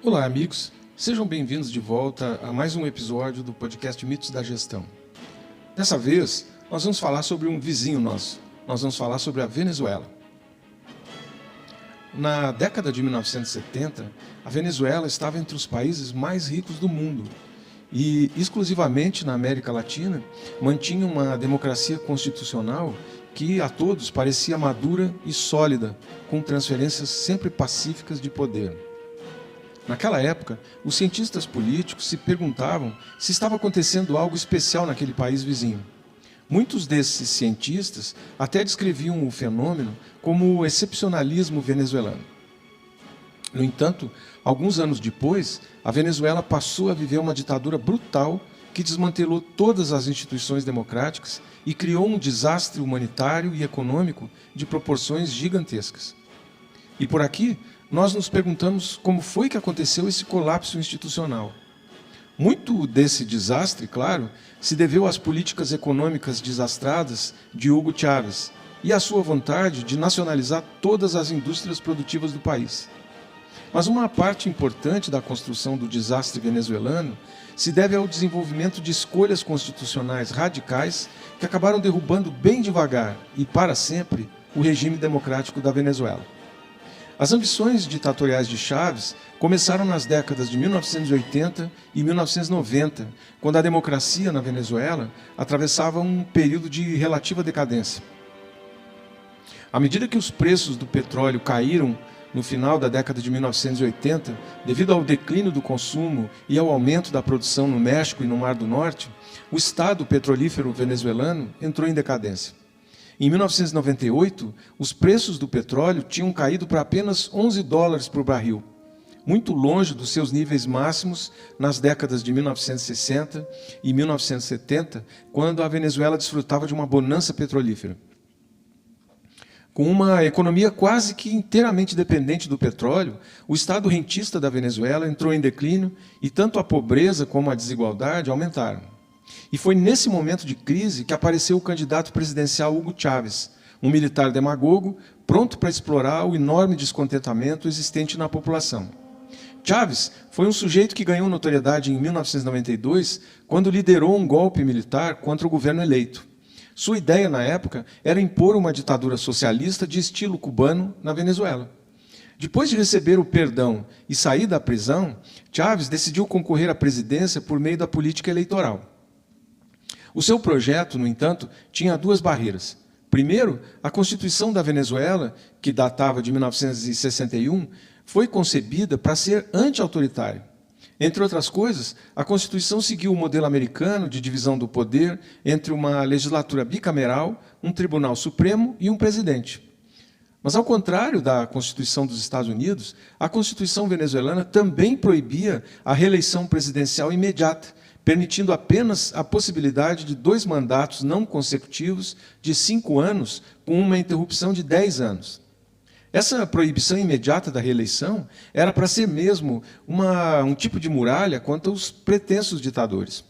Olá, amigos. Sejam bem-vindos de volta a mais um episódio do podcast Mitos da Gestão. Dessa vez, nós vamos falar sobre um vizinho nosso. Nós vamos falar sobre a Venezuela. Na década de 1970, a Venezuela estava entre os países mais ricos do mundo e, exclusivamente na América Latina, mantinha uma democracia constitucional que a todos parecia madura e sólida, com transferências sempre pacíficas de poder. Naquela época, os cientistas políticos se perguntavam se estava acontecendo algo especial naquele país vizinho. Muitos desses cientistas até descreviam o fenômeno como o excepcionalismo venezuelano. No entanto, alguns anos depois, a Venezuela passou a viver uma ditadura brutal que desmantelou todas as instituições democráticas e criou um desastre humanitário e econômico de proporções gigantescas. E por aqui, nós nos perguntamos como foi que aconteceu esse colapso institucional. Muito desse desastre, claro, se deveu às políticas econômicas desastradas de Hugo Chávez e à sua vontade de nacionalizar todas as indústrias produtivas do país. Mas uma parte importante da construção do desastre venezuelano se deve ao desenvolvimento de escolhas constitucionais radicais que acabaram derrubando bem devagar e para sempre o regime democrático da Venezuela. As ambições ditatoriais de Chávez começaram nas décadas de 1980 e 1990, quando a democracia na Venezuela atravessava um período de relativa decadência. À medida que os preços do petróleo caíram no final da década de 1980, devido ao declínio do consumo e ao aumento da produção no México e no Mar do Norte, o Estado petrolífero venezuelano entrou em decadência. Em 1998, os preços do petróleo tinham caído para apenas $11 por barril, muito longe dos seus níveis máximos nas décadas de 1960 e 1970, quando a Venezuela desfrutava de uma bonança petrolífera. Com uma economia quase que inteiramente dependente do petróleo, o estado rentista da Venezuela entrou em declínio e tanto a pobreza como a desigualdade aumentaram. E foi nesse momento de crise que apareceu o candidato presidencial Hugo Chávez, um militar demagogo pronto para explorar o enorme descontentamento existente na população. Chávez foi um sujeito que ganhou notoriedade em 1992, quando liderou um golpe militar contra o governo eleito. Sua ideia, na época, era impor uma ditadura socialista de estilo cubano na Venezuela. Depois de receber o perdão e sair da prisão, Chávez decidiu concorrer à presidência por meio da política eleitoral. O seu projeto, no entanto, tinha duas barreiras. Primeiro, a Constituição da Venezuela, que datava de 1961, foi concebida para ser anti-autoritária. Entre outras coisas, a Constituição seguiu o modelo americano de divisão do poder entre uma legislatura bicameral, um tribunal supremo e um presidente. Mas, ao contrário da Constituição dos Estados Unidos, a Constituição venezuelana também proibia a reeleição presidencial imediata, permitindo apenas a possibilidade de 2 mandatos não consecutivos de 5 anos, com uma interrupção de 10 anos. Essa proibição imediata da reeleição era para ser mesmo um tipo de muralha contra os pretensos ditadores.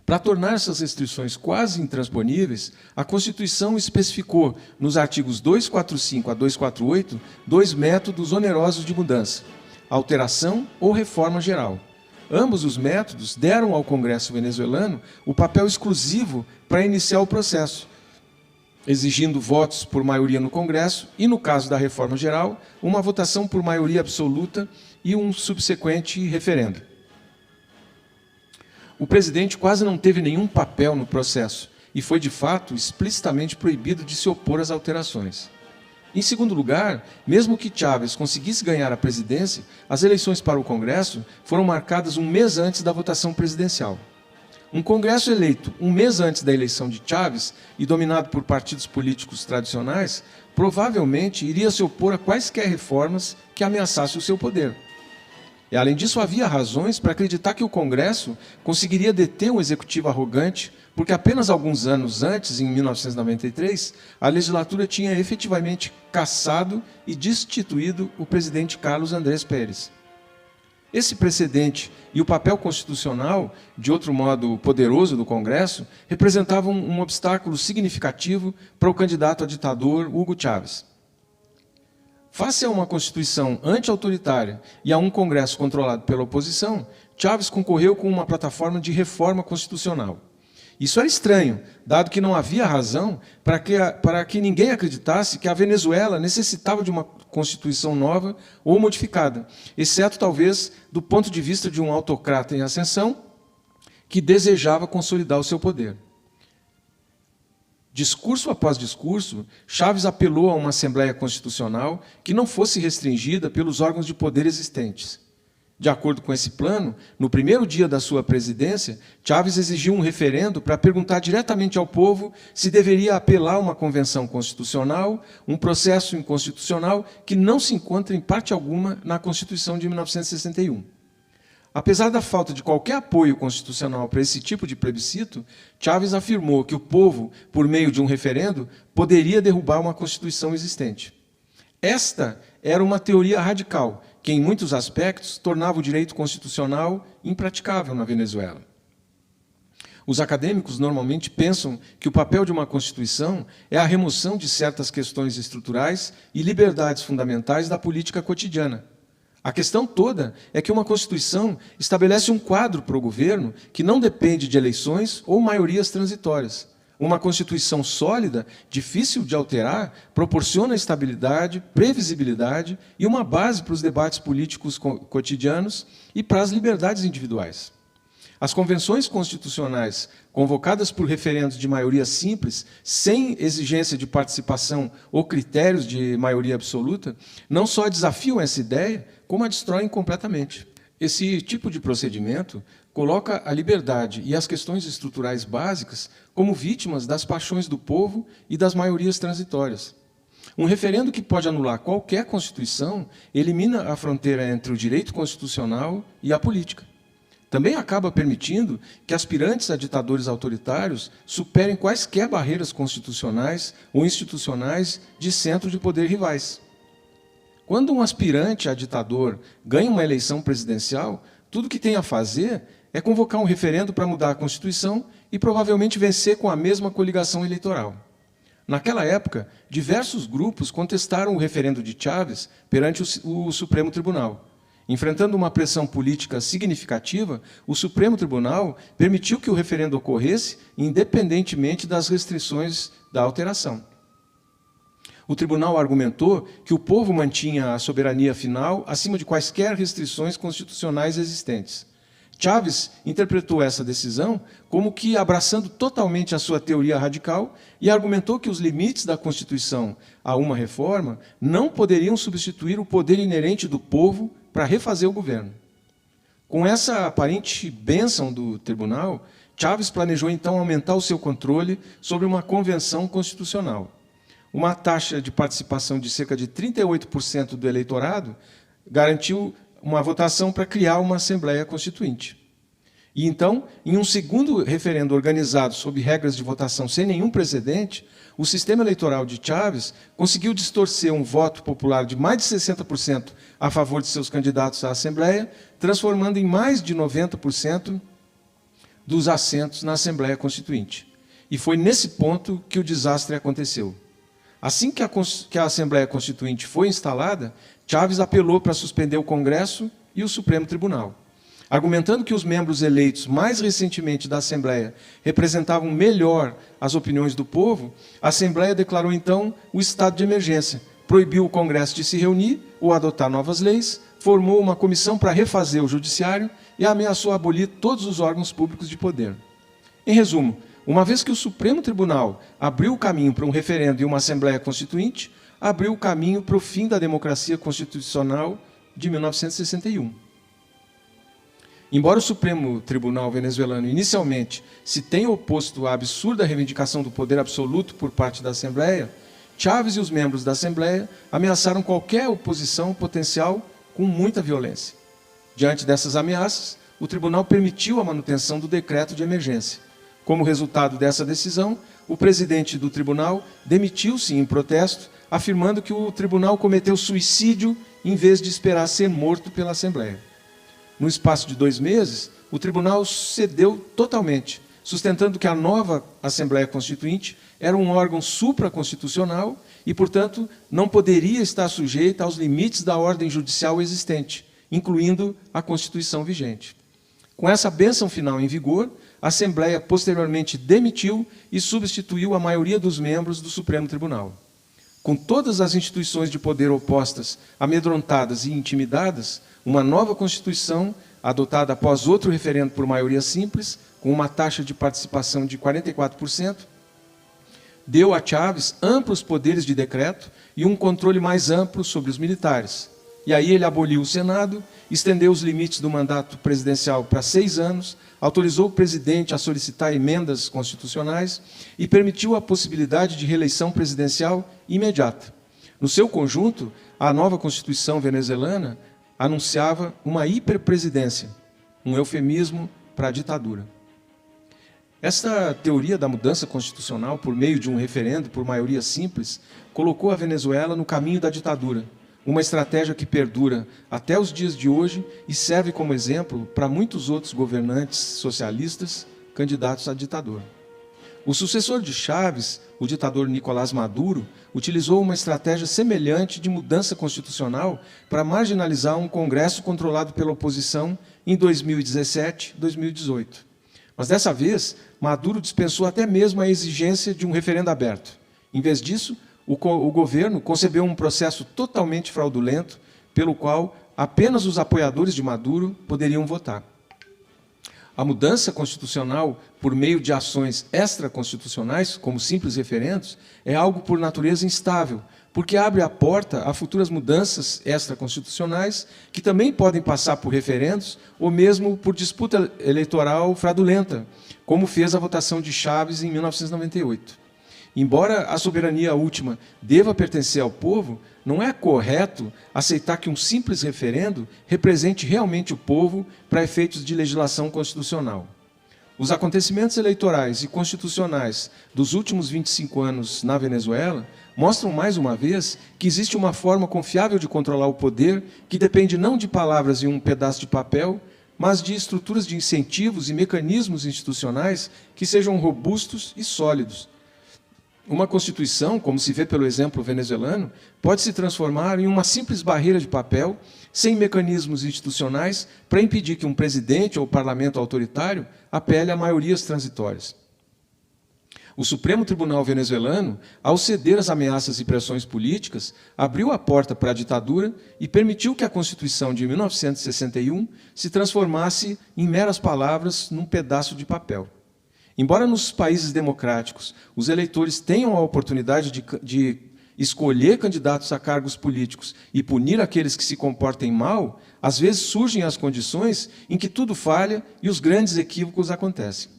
Para tornar essas restrições quase intransponíveis, a Constituição especificou, nos artigos 245 a 248, 2 métodos onerosos de mudança: alteração ou reforma geral. Ambos os métodos deram ao Congresso venezuelano o papel exclusivo para iniciar o processo, exigindo votos por maioria no Congresso e, no caso da reforma geral, uma votação por maioria absoluta e um subsequente referendo. O presidente quase não teve nenhum papel no processo e foi, de fato, explicitamente proibido de se opor às alterações. Em segundo lugar, mesmo que Chávez conseguisse ganhar a presidência, as eleições para o Congresso foram marcadas um mês antes da votação presidencial. Um Congresso eleito um mês antes da eleição de Chávez e dominado por partidos políticos tradicionais, provavelmente iria se opor a quaisquer reformas que ameaçassem o seu poder. E, além disso, havia razões para acreditar que o Congresso conseguiria deter um executivo arrogante, porque apenas alguns anos antes, em 1993, a legislatura tinha efetivamente cassado e destituído o presidente Carlos Andrés Pérez. Esse precedente e o papel constitucional, de outro modo poderoso, do Congresso, representavam um obstáculo significativo para o candidato a ditador Hugo Chávez. Face a uma Constituição anti-autoritária e a um Congresso controlado pela oposição, Chávez concorreu com uma plataforma de reforma constitucional. Isso era estranho, dado que não havia razão para que ninguém acreditasse que a Venezuela necessitava de uma Constituição nova ou modificada, exceto, talvez, do ponto de vista de um autocrata em ascensão que desejava consolidar o seu poder. Discurso após discurso, Chávez apelou a uma Assembleia Constitucional que não fosse restringida pelos órgãos de poder existentes. De acordo com esse plano, no primeiro dia da sua presidência, Chávez exigiu um referendo para perguntar diretamente ao povo se deveria apelar a uma convenção constitucional, um processo inconstitucional que não se encontra em parte alguma na Constituição de 1961. Apesar da falta de qualquer apoio constitucional para esse tipo de plebiscito, Chávez afirmou que o povo, por meio de um referendo, poderia derrubar uma Constituição existente. Esta era uma teoria radical, que, em muitos aspectos, tornava o direito constitucional impraticável na Venezuela. Os acadêmicos normalmente pensam que o papel de uma Constituição é a remoção de certas questões estruturais e liberdades fundamentais da política cotidiana. A questão toda é que uma Constituição estabelece um quadro para o governo que não depende de eleições ou maiorias transitórias. Uma Constituição sólida, difícil de alterar, proporciona estabilidade, previsibilidade e uma base para os debates políticos cotidianos e para as liberdades individuais. As convenções constitucionais, convocadas por referendos de maioria simples, sem exigência de participação ou critérios de maioria absoluta, não só desafiam essa ideia, como a destroem completamente. Esse tipo de procedimento coloca a liberdade e as questões estruturais básicas como vítimas das paixões do povo e das maiorias transitórias. Um referendo que pode anular qualquer Constituição elimina a fronteira entre o direito constitucional e a política. Também acaba permitindo que aspirantes a ditadores autoritários superem quaisquer barreiras constitucionais ou institucionais de centro de poder rivais. Quando um aspirante a ditador ganha uma eleição presidencial, tudo o que tem a fazer é convocar um referendo para mudar a Constituição e provavelmente vencer com a mesma coligação eleitoral. Naquela época, diversos grupos contestaram o referendo de Chávez perante o Supremo Tribunal. Enfrentando uma pressão política significativa, o Supremo Tribunal permitiu que o referendo ocorresse independentemente das restrições da alteração. O tribunal argumentou que o povo mantinha a soberania final acima de quaisquer restrições constitucionais existentes. Chávez interpretou essa decisão como que abraçando totalmente a sua teoria radical e argumentou que os limites da Constituição a uma reforma não poderiam substituir o poder inerente do povo para refazer o governo. Com essa aparente bênção do tribunal, Chávez planejou então aumentar o seu controle sobre uma convenção constitucional. Uma taxa de participação de cerca de 38% do eleitorado garantiu uma votação para criar uma Assembleia Constituinte. E então, em um segundo referendo organizado sob regras de votação sem nenhum precedente, o sistema eleitoral de Chávez conseguiu distorcer um voto popular de mais de 60% a favor de seus candidatos à Assembleia, transformando em mais de 90% dos assentos na Assembleia Constituinte. E foi nesse ponto que o desastre aconteceu. Assim que a Assembleia Constituinte foi instalada, Chávez apelou para suspender o Congresso e o Supremo Tribunal. Argumentando que os membros eleitos mais recentemente da Assembleia representavam melhor as opiniões do povo, a Assembleia declarou então o estado de emergência, proibiu o Congresso de se reunir ou adotar novas leis, formou uma comissão para refazer o Judiciário e ameaçou abolir todos os órgãos públicos de poder. Em resumo, uma vez que o Supremo Tribunal abriu o caminho para um referendo e uma Assembleia Constituinte, abriu o caminho para o fim da democracia constitucional de 1961. Embora o Supremo Tribunal venezuelano inicialmente se tenha oposto à absurda reivindicação do poder absoluto por parte da Assembleia, Chávez e os membros da Assembleia ameaçaram qualquer oposição potencial com muita violência. Diante dessas ameaças, o tribunal permitiu a manutenção do decreto de emergência. Como resultado dessa decisão, o presidente do tribunal demitiu-se em protesto, afirmando que o tribunal cometeu suicídio em vez de esperar ser morto pela Assembleia. No espaço de 2 meses, o tribunal cedeu totalmente, sustentando que a nova Assembleia Constituinte era um órgão supraconstitucional e, portanto, não poderia estar sujeita aos limites da ordem judicial existente, incluindo a Constituição vigente. Com essa bênção final em vigor, a Assembleia posteriormente demitiu e substituiu a maioria dos membros do Supremo Tribunal. Com todas as instituições de poder opostas, amedrontadas e intimidadas, uma nova Constituição, adotada após outro referendo por maioria simples, com uma taxa de participação de 44%, deu a Chávez amplos poderes de decreto e um controle mais amplo sobre os militares. E aí ele aboliu o Senado, estendeu os limites do mandato presidencial para 6 anos, autorizou o presidente a solicitar emendas constitucionais e permitiu a possibilidade de reeleição presidencial imediata. No seu conjunto, a nova Constituição venezuelana anunciava uma hiperpresidência, um eufemismo para a ditadura. Esta teoria da mudança constitucional por meio de um referendo por maioria simples colocou a Venezuela no caminho da ditadura, uma estratégia que perdura até os dias de hoje e serve como exemplo para muitos outros governantes socialistas candidatos à ditadura. O sucessor de Chávez, o ditador Nicolás Maduro, utilizou uma estratégia semelhante de mudança constitucional para marginalizar um Congresso controlado pela oposição em 2017 e 2018. Mas dessa vez, Maduro dispensou até mesmo a exigência de um referendo aberto. Em vez disso, o governo concebeu um processo totalmente fraudulento, pelo qual apenas os apoiadores de Maduro poderiam votar. A mudança constitucional por meio de ações extraconstitucionais, como simples referendos, é algo por natureza instável, porque abre a porta a futuras mudanças extraconstitucionais que também podem passar por referendos ou mesmo por disputa eleitoral fraudulenta, como fez a votação de Chávez em 1998. Embora a soberania última deva pertencer ao povo, não é correto aceitar que um simples referendo represente realmente o povo para efeitos de legislação constitucional. Os acontecimentos eleitorais e constitucionais dos últimos 25 anos na Venezuela mostram mais uma vez que existe uma forma confiável de controlar o poder que depende não de palavras em um pedaço de papel, mas de estruturas de incentivos e mecanismos institucionais que sejam robustos e sólidos. Uma Constituição, como se vê pelo exemplo venezuelano, pode se transformar em uma simples barreira de papel, sem mecanismos institucionais para impedir que um presidente ou parlamento autoritário apele a maiorias transitórias. O Supremo Tribunal venezuelano, ao ceder às ameaças e pressões políticas, abriu a porta para a ditadura e permitiu que a Constituição de 1961 se transformasse em meras palavras num pedaço de papel. Embora nos países democráticos os eleitores tenham a oportunidade de escolher candidatos a cargos políticos e punir aqueles que se comportem mal, às vezes surgem as condições em que tudo falha e os grandes equívocos acontecem.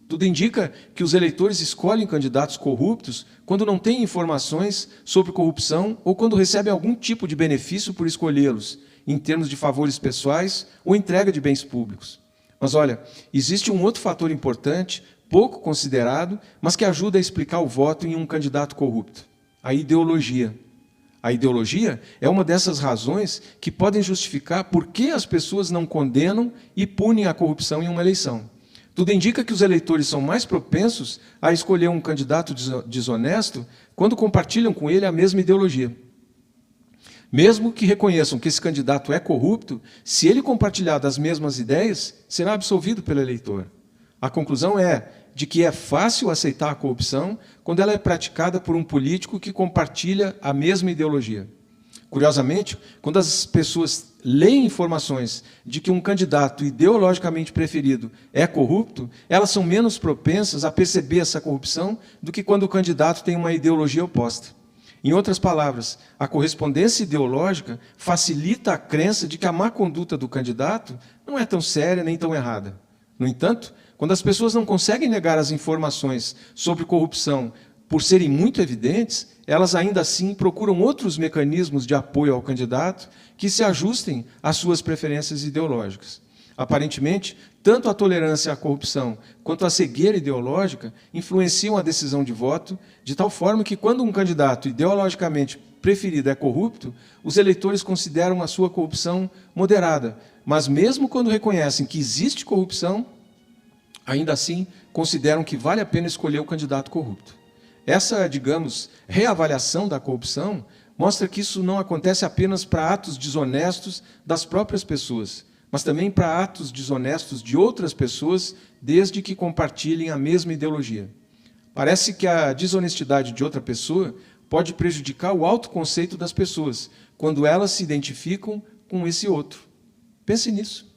Tudo indica que os eleitores escolhem candidatos corruptos quando não têm informações sobre corrupção ou quando recebem algum tipo de benefício por escolhê-los, em termos de favores pessoais ou entrega de bens públicos. Mas olha, existe um outro fator importante, pouco considerado, mas que ajuda a explicar o voto em um candidato corrupto: a ideologia. A ideologia é uma dessas razões que podem justificar por que as pessoas não condenam e punem a corrupção em uma eleição. Tudo indica que os eleitores são mais propensos a escolher um candidato desonesto quando compartilham com ele a mesma ideologia. Mesmo que reconheçam que esse candidato é corrupto, se ele compartilhar das mesmas ideias, será absolvido pelo eleitor. A conclusão é de que é fácil aceitar a corrupção quando ela é praticada por um político que compartilha a mesma ideologia. Curiosamente, quando as pessoas leem informações de que um candidato ideologicamente preferido é corrupto, elas são menos propensas a perceber essa corrupção do que quando o candidato tem uma ideologia oposta. Em outras palavras, a correspondência ideológica facilita a crença de que a má conduta do candidato não é tão séria nem tão errada. No entanto, quando as pessoas não conseguem negar as informações sobre corrupção por serem muito evidentes, elas ainda assim procuram outros mecanismos de apoio ao candidato que se ajustem às suas preferências ideológicas. Aparentemente, tanto a tolerância à corrupção quanto a cegueira ideológica influenciam a decisão de voto, de tal forma que, quando um candidato ideologicamente preferido é corrupto, os eleitores consideram a sua corrupção moderada, mas mesmo quando reconhecem que existe corrupção, ainda assim consideram que vale a pena escolher o candidato corrupto. Essa, digamos, reavaliação da corrupção mostra que isso não acontece apenas para atos desonestos das próprias pessoas, mas também para atos desonestos de outras pessoas, desde que compartilhem a mesma ideologia. Parece que a desonestidade de outra pessoa pode prejudicar o autoconceito das pessoas, quando elas se identificam com esse outro. Pense nisso.